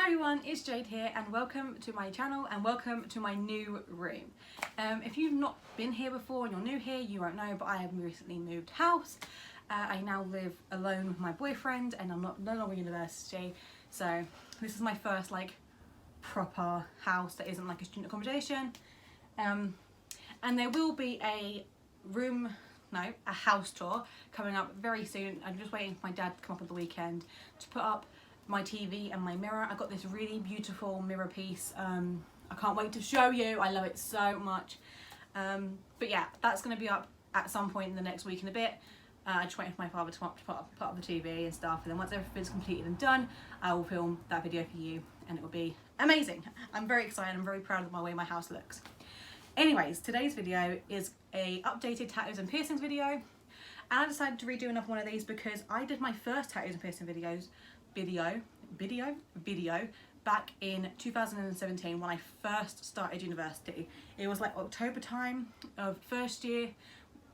Hi everyone, it's Jade here and welcome to my channel and welcome to my new room. If you've not been here before and you're new here, you won't know, but I have recently moved house. I now live alone with my boyfriend and I'm no longer at university, so this is my first proper house that isn't like a student accommodation. And there will be a house tour coming up very soon. I'm just waiting for my dad to come up at the weekend to put up my TV and my mirror. I got this really beautiful mirror piece. I can't wait to show you. I love it so much. But yeah, that's going to be up at some point in the next week and a bit. I just waiting for my father to put up the TV and stuff, and then once everything's completed and done, I will film that video for you and it will be amazing. I'm very excited. I'm very proud of the way my house looks. Anyways, today's video is a updated tattoos and piercings video, and I decided to redo another one of these because I did my first tattoos and piercing video back in 2017 when I first started university. It was like October time of first year,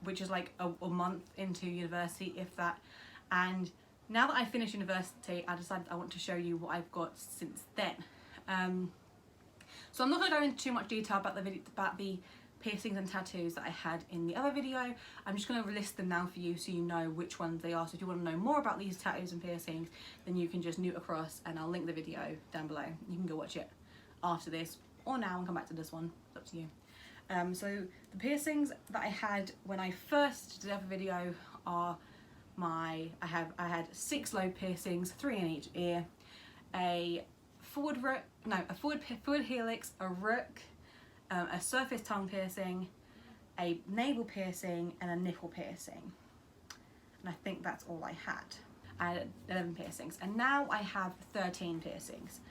which is like a month into university, if that. And now that I finished university, I decided I want to show you what I've got since then. So I'm not going to go into too much detail about the piercings and tattoos that I had in the other video. I'm just going to list them now for you so you know which ones they are. So if you want to know more about these tattoos and piercings, then you can just newt across and I'll link the video down below. You can go watch it after this or now and come back to this one. It's up to you. So the piercings that I had when I first did the other video are I had 6 lobe piercings, 3 in each ear, a forward helix, a rook, a surface tongue piercing, a navel piercing, and a nipple piercing. And I think that's all I had. I had 11 piercings, and now I have 13 piercings.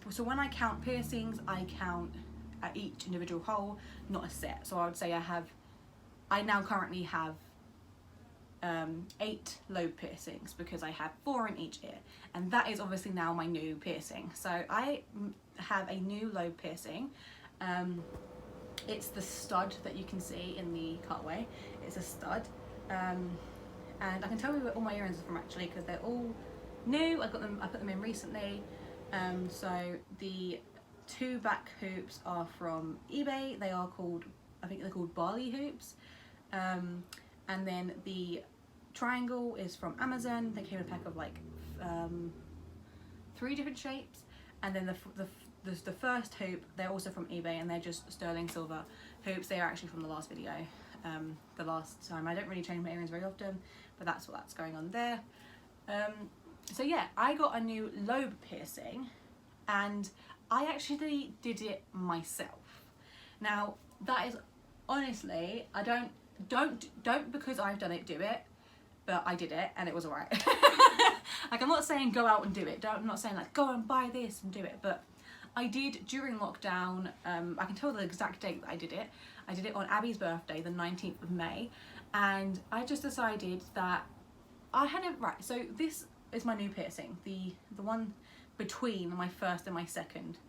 So when I count piercings, I count at each individual hole, not a set. So I would say I now currently have 8 lobe piercings because I have 4 in each ear, and that is obviously now my new piercing. So I have a new lobe piercing. It's the stud that you can see in the cutaway. It's a stud, and I can tell you where all my earrings are from actually because they're all new. I put them in recently. So the 2 back hoops are from eBay. They are called, I think they're called barley hoops. And then the triangle is from Amazon. They came in a pack of 3 different shapes. And then the first hoop, they're also from eBay, and they're just sterling silver hoops. They are actually from the last video, the last time. I don't really change my earrings very often, but that's what's going on there. So yeah, I got a new lobe piercing, and I actually did it myself. Now that is honestly, I don't because I've done it do it, but I did it and it was alright. Like, I'm not saying go out and do it. I'm not saying go and buy this and do it, but I did during lockdown. I can tell the exact date that I did it. I did it on Abby's birthday, the 19th of May, and I just decided that I had it right. So this is my new piercing, the one between my first and my second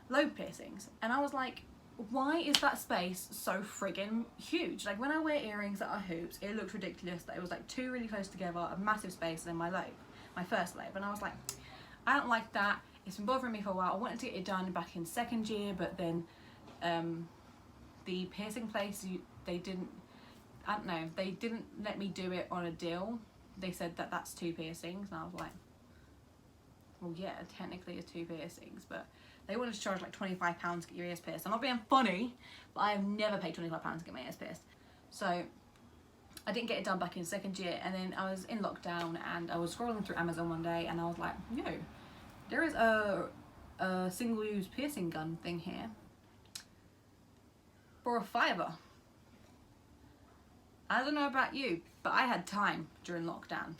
lobe piercings, and I was like, why is that space so friggin' huge? Like, when I wear earrings that are hoops, it looks ridiculous that it was 2 really close together, a massive space, and then my lobe, my first lobe. And I was like, I don't like that. It's been bothering me for a while. I wanted to get it done back in second year, but then the piercing place, they didn't let me do it on a deal. They said that that's 2 piercings, and I was like, well, yeah, technically it's 2 piercings, but they wanted to charge £25 to get your ears pierced. I'm not being funny, but I have never paid £25 to get my ears pierced. So I didn't get it done back in second year, and then I was in lockdown and I was scrolling through Amazon one day and I was like, yo, there is a single-use piercing gun thing here for a £5. I don't know about you, but I had time during lockdown,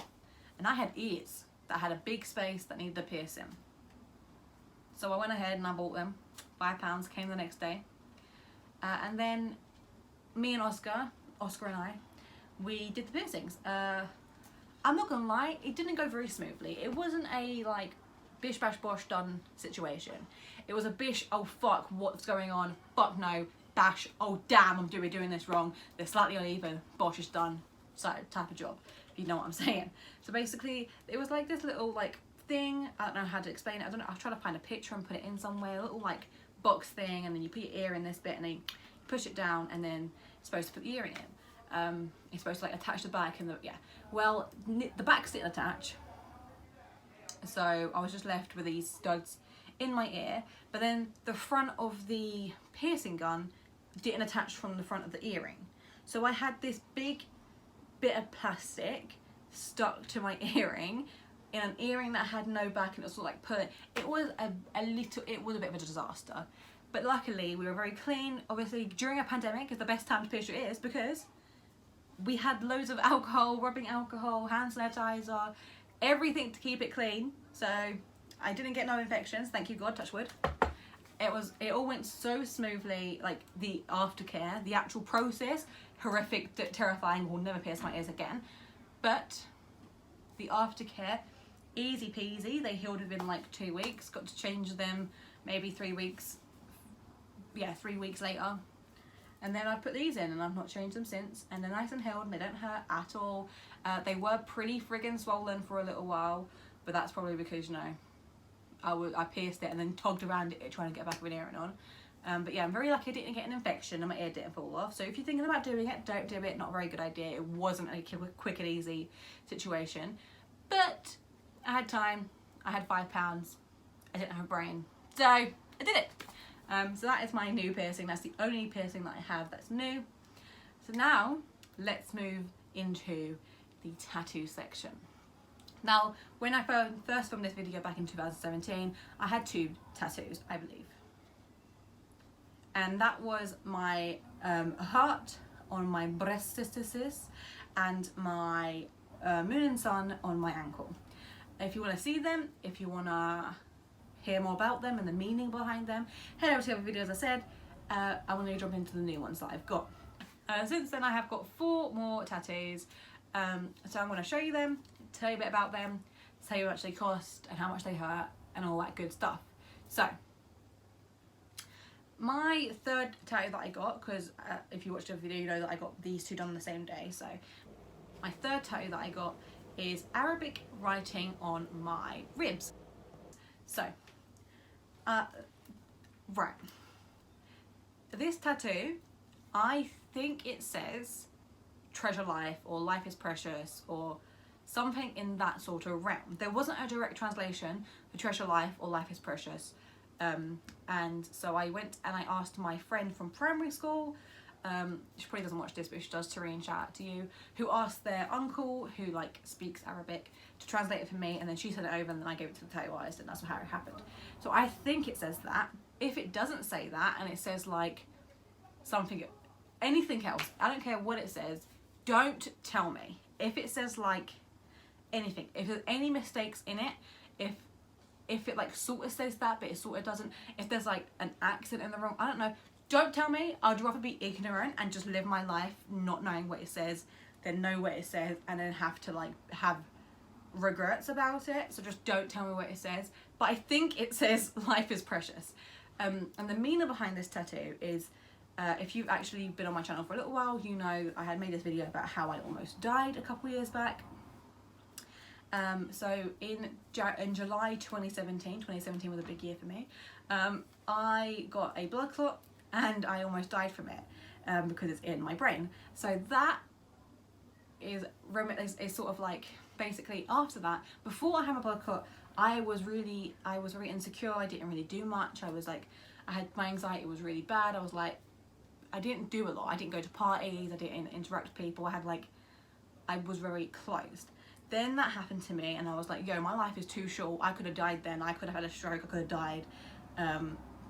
and I had ears that had a big space that needed a piercing. So I went ahead and I bought them. £5 came the next day. And then me and Oscar and I, we did the piercings. I'm not gonna lie, it didn't go very smoothly. It wasn't a bish bash bosh done situation. It was a bish, oh fuck, what's going on? Fuck no, bash, oh damn, I'm doing this wrong. They're slightly uneven, bosh is done, type of job, if you know what I'm saying. So basically, it was this little thing, I don't know how to explain it, I don't know, I'll try to find a picture and put it in somewhere, a little like box thing, and then you put your ear in this bit and then you push it down, and then you're supposed to put the earring in. You're supposed to like attach the back and well, the backs didn't attach, so I was just left with these studs in my ear, but then the front of the piercing gun didn't attach from the front of the earring, so I had this big bit of plastic stuck to my earring in an earring that had no back, and it was sort of like pulling. It was it was a bit of a disaster, but luckily we were very clean. Obviously during a pandemic is the best time to pierce your ears because we had loads of alcohol, rubbing alcohol, hand sanitizer, everything to keep it clean. So I didn't get no infections, thank you God, touch wood. It all went so smoothly. Like the aftercare, the actual process, horrific, terrifying, will never pierce my ears again. But the aftercare, easy peasy. They healed within like 2 weeks. Got to change them maybe 3 weeks. Yeah, 3 weeks later. And then I put these in and I've not changed them since. And they're nice and healed and they don't hurt at all. They were pretty friggin' swollen for a little while, but that's probably because, you know, I pierced it and then togged around it trying to get back of an earring on. But yeah, I'm very lucky I didn't get an infection and my ear didn't fall off. So if you're thinking about doing it, don't do it. Not a very good idea. It wasn't a quick and easy situation. But I had time. I had £5. I didn't have a brain. So I did it. So that is my new piercing. That's the only piercing that I have that's new. So now let's move into the tattoo section. Now, when I first filmed this video back in 2017, I had 2 tattoos, I believe. And that was my heart on my breast and my moon and sun on my ankle. If you want to see them, if you want to hear more about them and the meaning behind them, head over to the other videos I said. I want to jump into the new ones that I've got. Since then I have got 4 more tattoos. So I'm going to show you them, tell you a bit about them, tell you how much they cost and how much they hurt and all that good stuff. So my third tattoo that I got, because if you watched the video you know that I got these 2 done on the same day. So my third tattoo that I got is Arabic writing on my ribs. So right, this tattoo, I think it says treasure life or life is precious or something in that sort of realm. There wasn't a direct translation for treasure life or life is precious. And so I went and I asked my friend from primary school, she probably doesn't watch this but she does, Tareen, shout out to you, who asked their uncle who like speaks Arabic to translate it for me, and then she sent it over and then I gave it to the tattoo artist, and that's how it happened. So I think it says that. If it doesn't say that and it says like something, anything else, I don't care what it says, don't tell me. If it says like anything, if there's any mistakes in it, if it like sort of says that but it sort of doesn't, if there's like an accent in the wrong, I don't know, don't tell me. I'd rather be ignorant and just live my life not knowing what it says than know what it says and then have to like have regrets about it. So just don't tell me what it says. But I think it says life is precious. And the meaning behind this tattoo is, if you've actually been on my channel for a little while, you know I had made this video about how I almost died a couple years back. So in July 2017 was a big year for me, I got a blood clot and I almost died from it because it's in my brain. So that is sort of like, basically after that, before I had my blood clot, I was very insecure. I didn't really do much. I had my anxiety was really bad. I was like, I didn't do a lot. I didn't go to parties. I didn't interact with people. I was very closed. Then that happened to me and I was like, yo, my life is too short. I could have died then. I could have had a stroke. I could have died.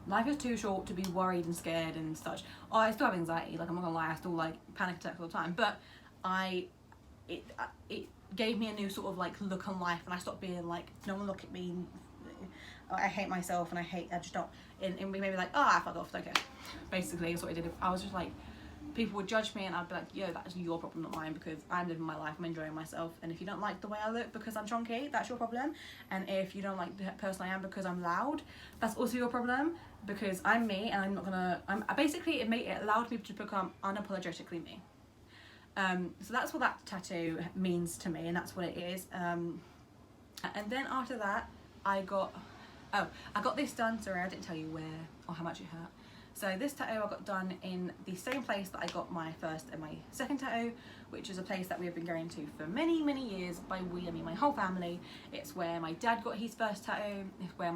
Life is too short to be worried and scared and such. Oh, I still have anxiety. Like, I'm not gonna lie. I still like panic attacks all the time. But it gave me a new sort of like look on life, and I stopped being like, no one look at me. I hate myself and I just don't. And we may be like, ah, fuck off, okay. Basically, that's what I did. I was just like, people would judge me and I'd be like, yo, that's your problem, not mine, because I'm living my life, I'm enjoying myself. And if you don't like the way I look because I'm chunky, that's your problem. And if you don't like the person I am because I'm loud, that's also your problem, because I'm me and I'm not gonna, basically it allowed me to become unapologetically me. So that's what that tattoo means to me, and that's what it is. And then after that, I got this done. Sorry, I didn't tell you where or how much it hurt. So this tattoo I got done in the same place that I got my first and my second tattoo, which is a place that we have been going to for many, many years. By we, I mean my whole family. It's where my dad got his first tattoo. It's where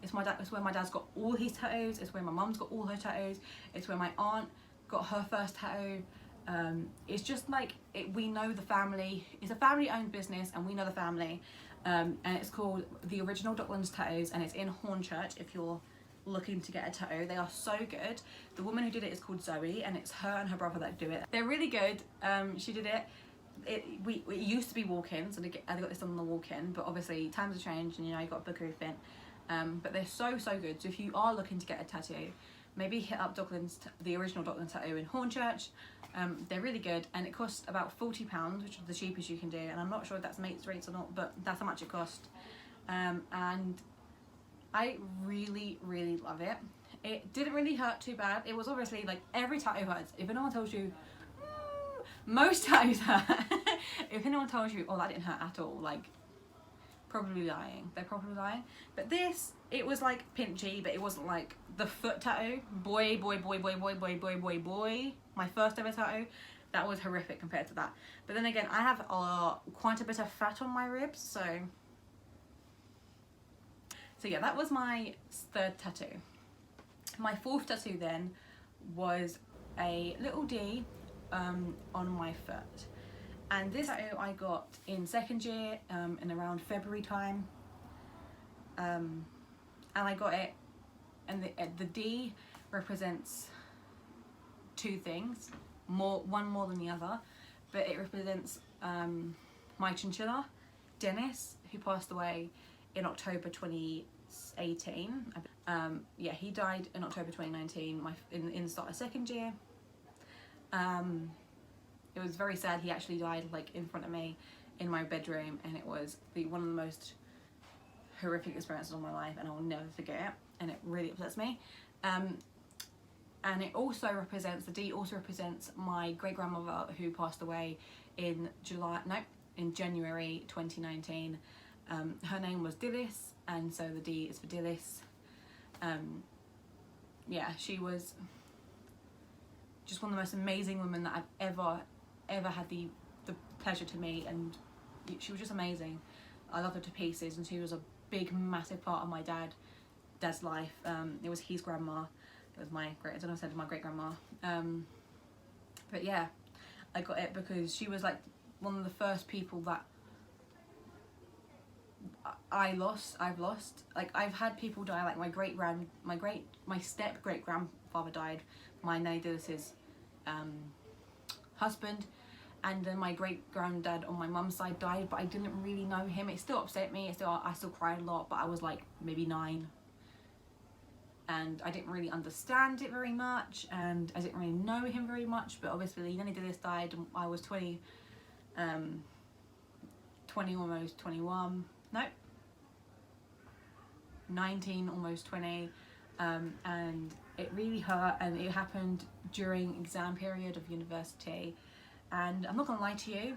it's where my dad's got all his tattoos. It's where my mum's got all her tattoos. It's where my aunt got her first tattoo. It's just like we know the family. It's a family-owned business, and we know the family. And it's called The Original Docklands Tattoos, and it's in Hornchurch. If you're looking to get a tattoo, they are so good. The woman who did it is called Zoe, and it's her and her brother that do it. They're really good. She did it. It used to be walk-ins, and I got this done on the walk-in, but obviously times have changed, and you know, you got to book everything. But they're so good. So if you are looking to get a tattoo, maybe hit up The Original Docklands Tattoo in Hornchurch. They're really good, and it costs about £40, which is the cheapest you can do, and I'm not sure if that's mates rates or not, but that's how much it cost. And I really love it. It didn't really hurt too bad. It was obviously like every tattoo hurts. If anyone tells you most tattoos hurt, if anyone tells you, oh, that didn't hurt at all, like, probably lying. They're probably lying. But this, it was like pinchy, but it wasn't like the foot tattoo. Boy. My first ever tattoo, that was horrific compared to that. But then again, I have quite a bit of fat on my ribs, so yeah, that was my third tattoo. My fourth tattoo then was a little D on my foot. And this tattoo I got in second year in around February time. And I got it, and the D represents two things, one more than the other, but it represents my chinchilla, Dennis, who passed away in October 2018. Yeah, he died in October 2019, in the start of second year. It was very sad. He actually died like in front of me in my bedroom, and it was one of the most horrific experiences of my life, and I will never forget it, and it really upsets me. And it also represents, the D also represents my great-grandmother who passed away in January 2019. Her name was Dillis, and so the D is for Dillis. Yeah, she was just one of the most amazing women that I've ever had the pleasure to meet, and she was just amazing. I loved her to pieces, and she was a big, massive part of my dad's life. It was his grandma. It was my great-grandma. But yeah, I got it because she was like one of the first people that I've lost. Like, I've had people die, like my step-great-grandfather died, my nanny Dillis's husband, and then my great-granddad on my mum's side died, but I didn't really know him. It still upset me. I still cried a lot, but I was like maybe 9. And I didn't really understand it very much, and I didn't really know him very much, but obviously Nanny Dillis died, and I was 20, almost 21, no, 19, almost 20, and it really hurt, and it happened during exam period of university, and I'm not gonna lie to you,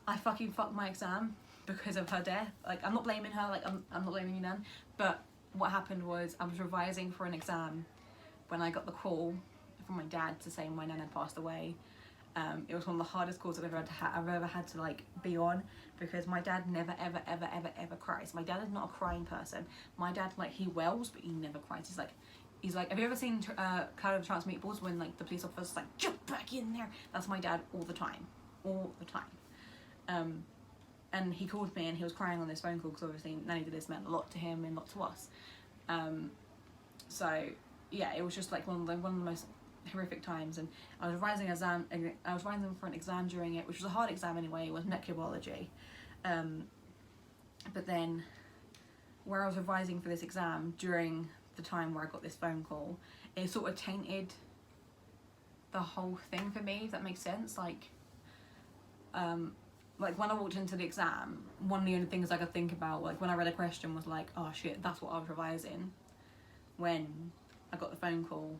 I fucking fucked my exam because of her death. Like, I'm not blaming her, like, I'm not blaming you, Nan, but what happened was I was revising for an exam when I got the call from my dad to say my nan had passed away. It was one of the hardest calls I've ever had to like be on, because my dad never ever cries. My dad is not a crying person. My dad, like, he wails, but he never cries. He's like, have you ever seen Cloud of Chance Meatballs when like the police officer's like, jump back in there? That's my dad all the time. And he called me and he was crying on this phone call because obviously Nanny Dillis meant a lot to him and a lot to us. So yeah, it was just like one of the most horrific times. And I was revising for an exam during it, which was a hard exam anyway. It was molecular biology. But then, where I was revising for this exam during the time where I got this phone call, it sort of tainted the whole thing for me, if that makes sense. Like when I walked into the exam, one of the only things I could think about, like when I read a question, was like, oh shit, that's what I was revising. When I got the phone call,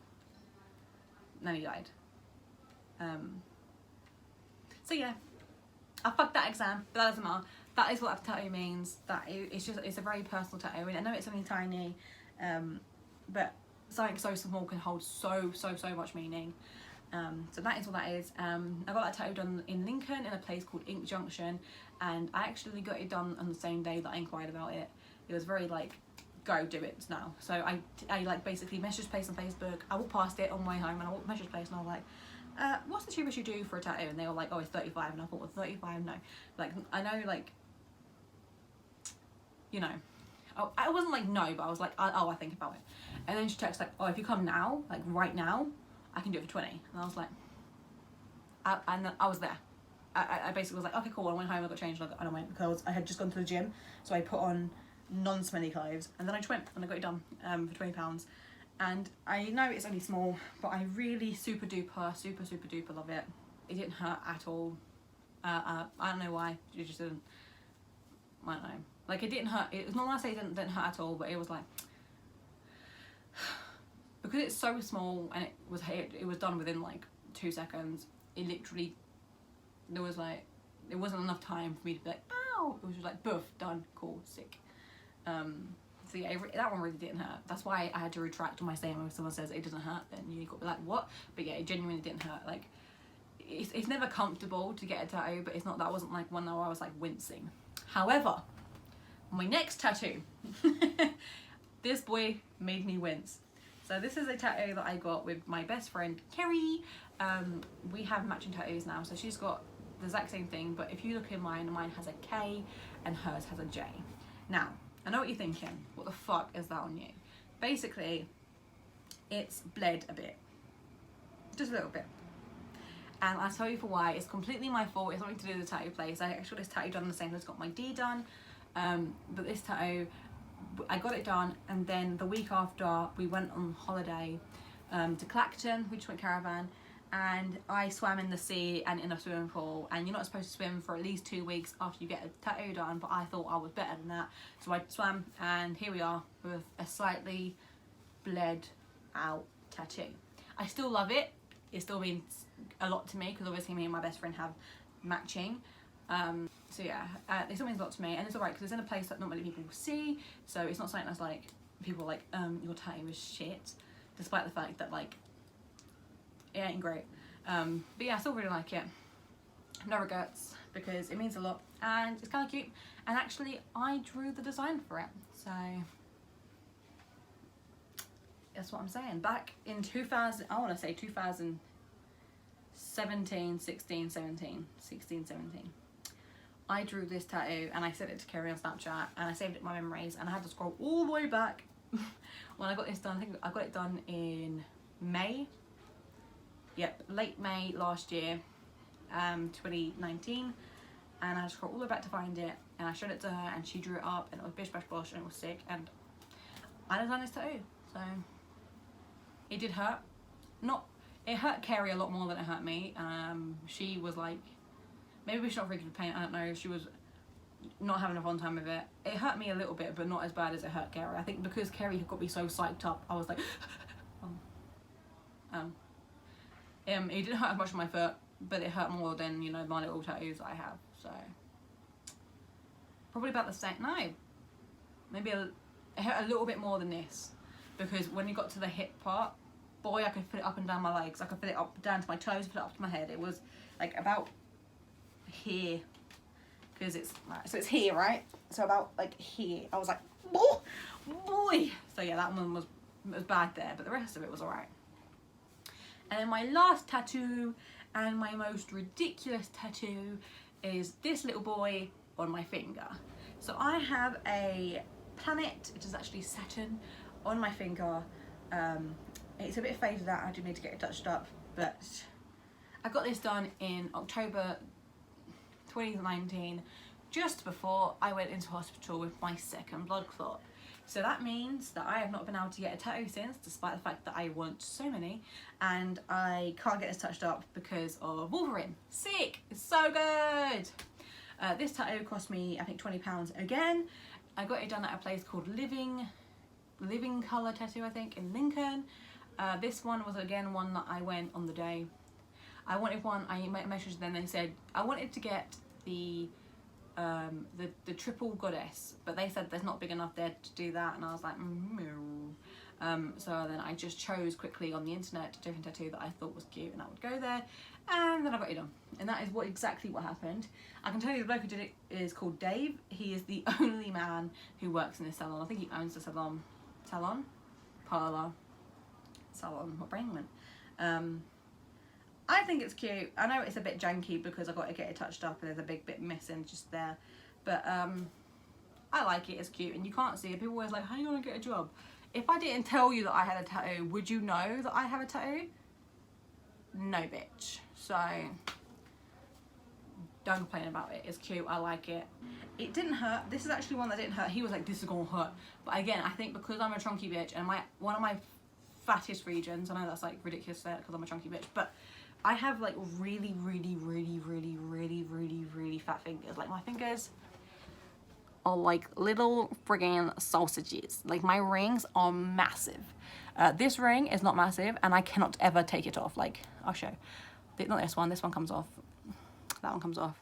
Nanny died. So yeah, I fucked that exam, but that doesn't matter. that is what that tattoo means. It's a very personal tattoo. I mean, I know it's only tiny, but something so small can hold so much meaning. So that is what that is. I got that tattoo done in Lincoln in a place called Ink Junction, and I actually got it done on the same day that I inquired about it. It was very like, go do it now. So I like basically messaged this place on Facebook. I walked past it on my way home, and I walked messaged this place, and I was like, what's the cheapest you do for a tattoo? And they were like, oh, it's 35. And I thought, well, 35, no. Like, I know, like, you know, I wasn't like no, but I was like, oh, I think about it. And then she texted like, oh, if you come now, like right now, I can do it for 20. And I was like, and I was there. I basically was like, okay, cool. I went home, I got changed, and I went because I had just gone to the gym, so I put on non-smelly clothes, and then I just went and I got it done for £20. And I know it's only small, but I really super duper love it. It didn't hurt at all. I don't know why. It just didn't. I don't know. Like, it didn't hurt. It's not when I say it didn't hurt at all, but it was like, because it's so small and it was done within like 2 seconds. It literally, there was like, it wasn't enough time for me to be like, ow. It was just like, boof, done, cool, sick. So yeah, that one really didn't hurt. That's why I had to retract on my statement. When someone says it doesn't hurt, then you got to be like, what? But yeah, it genuinely didn't hurt. Like, it's never comfortable to get a tattoo, but it's not, that wasn't like one where I was like wincing. However, my next tattoo, this boy made me wince. So this is a tattoo that I got with my best friend Kerry. We have matching tattoos now, so she's got the exact same thing, but if you look in mine has a K and hers has a J. Now, I know what you're thinking, what the fuck is that on you? Basically, it's bled a bit, just a little bit. And I'll tell you for why. It's completely my fault. It's nothing to do with the tattoo place. I actually got this tattoo done the same as got my D done. But this tattoo, I got it done, and then the week after we went on holiday to Clacton. We just went caravan, and I swam in the sea and in a swimming pool, and you're not supposed to swim for at least 2 weeks after you get a tattoo done, but I thought I was better than that, so I swam, and here we are with a slightly bled out tattoo. I still love it. It still means a lot to me because obviously me and my best friend have matching. So yeah, it still means a lot to me, and it's alright because it's in a place that not many people see, so it's not something that's like people like your tattoo is shit, despite the fact that like it ain't great. But yeah, I still really like it. No regrets because it means a lot and it's kind of cute, and actually I drew the design for it, so that's what I'm saying. Back in 2000, I want to say 2017, 16, 17, I drew this tattoo and I sent it to Kerry on Snapchat, and I saved it in my memories, and I had to scroll all the way back when I got this done. I think I got it done in May. Yep, late May last year, 2019, and I had to scroll all the way back to find it, and I showed it to her and she drew it up, and it was bish bash bosh, and it was sick, and I designed this tattoo. So it did hurt. It hurt Kerry a lot more than it hurt me. She was like, maybe she's not freaking with pain, I don't know. She was not having a fun time with it. It hurt me a little bit, but not as bad as it hurt Kerry. I think because Kerry had got me so psyched up, I was like, it didn't hurt as much on my foot, but it hurt more than, you know, my little tattoos I have. So probably about the same. No, maybe it hurt a little bit more than this, because when you got to the hip part, boy, I could feel it up and down my legs. I could feel it up down to my toes, feel it up to my head. It was like about here, because it's so it's here, right? So about like here. I was like, oh, boy. So yeah, that one was bad there, but the rest of it was alright. And then my last tattoo, and my most ridiculous tattoo, is this little boy on my finger. So I have a planet, which is actually Saturn, on my finger. It's a bit faded out. I do need to get it touched up, but I got this done in October 2019, just before I went into hospital with my second blood clot. So that means that I have not been able to get a tattoo since, despite the fact that I want so many, and I can't get this touched up because of Wolverine. Sick! It's so good! This tattoo cost me, I think, £20 again. I got it done at a place called Living Colour Tattoo, I think, in Lincoln. This one was again one that I went on the day. I wanted one, I messaged them and said I wanted to get the the triple goddess, but they said there's not big enough there to do that, and I was like, so then I just chose quickly on the internet a different tattoo that I thought was cute and that would go there, and then I got it done. And that is exactly what happened. I can tell you the bloke who did it is called Dave. He is the only man who works in this salon. I think he owns the salon, parlour, salon, what brain went. I think it's cute. I know it's a bit janky because I've got to get it touched up and there's a big bit missing just there, but I like it. It's cute, and you can't see it. People always like, how are you gonna get a job? If I didn't tell you that I had a tattoo, would you know that I have a tattoo? No, bitch. So don't complain about it. It's cute. I like it. It didn't hurt. This is actually one that didn't hurt. He was like, this is gonna hurt, but again, I think because I'm a chunky bitch and one of my fattest regions, I know that's like ridiculous because I'm a chunky bitch, but I have like really fat fingers. Like my fingers are like little friggin' sausages. Like my rings are massive. This ring is not massive and I cannot ever take it off. Like I'll show. Not this one comes off. That one comes off.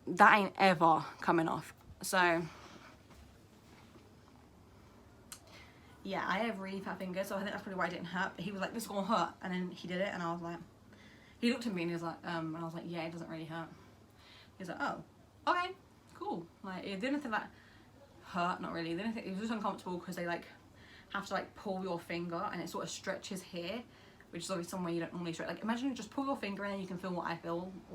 That ain't ever coming off. So yeah, I have really fat fingers, so I think that's probably why it didn't hurt. But he was like, this is gonna hurt, and then he did it, and I was like, he looked at me and he was like, and I was like, yeah, it doesn't really hurt. He was like, oh, okay, cool. Like, it didn't think that hurt, not really. Then it was just uncomfortable because they like have to like pull your finger, and it sort of stretches here, which is obviously somewhere you don't normally stretch. Like, imagine you just pull your finger, and then you can feel what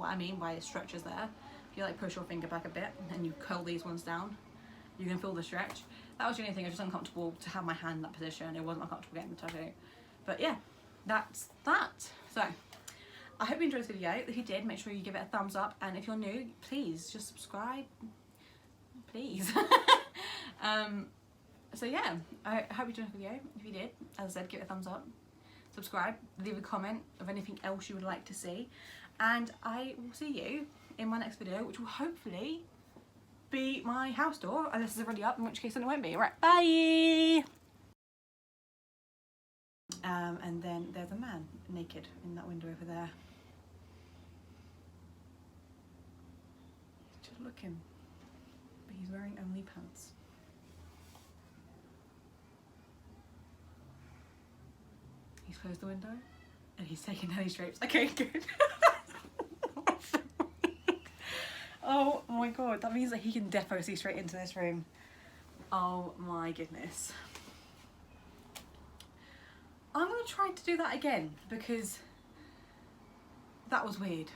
I mean by it stretches there. If you like push your finger back a bit, and you curl these ones down, you can feel the stretch. That was the only thing. It was just uncomfortable to have my hand in that position. It wasn't uncomfortable getting the tattoo. But yeah, that's that. So I hope you enjoyed this video. If you did, make sure you give it a thumbs up. And if you're new, please just subscribe. Please. So yeah, I hope you enjoyed the video. If you did, as I said, give it a thumbs up. Subscribe. Leave a comment of anything else you would like to see. And I will see you in my next video, which will hopefully be my house door, unless it's already up, in which case then it won't be. Right, bye! And then there's a man naked in that window over there. He's just looking, but he's wearing only pants. He's closed the window, and he's taking Nelly strapes. Okay, good. Oh my god, that means that he can defo see straight into this room. Oh my goodness. I'm gonna try to do that again because that was weird.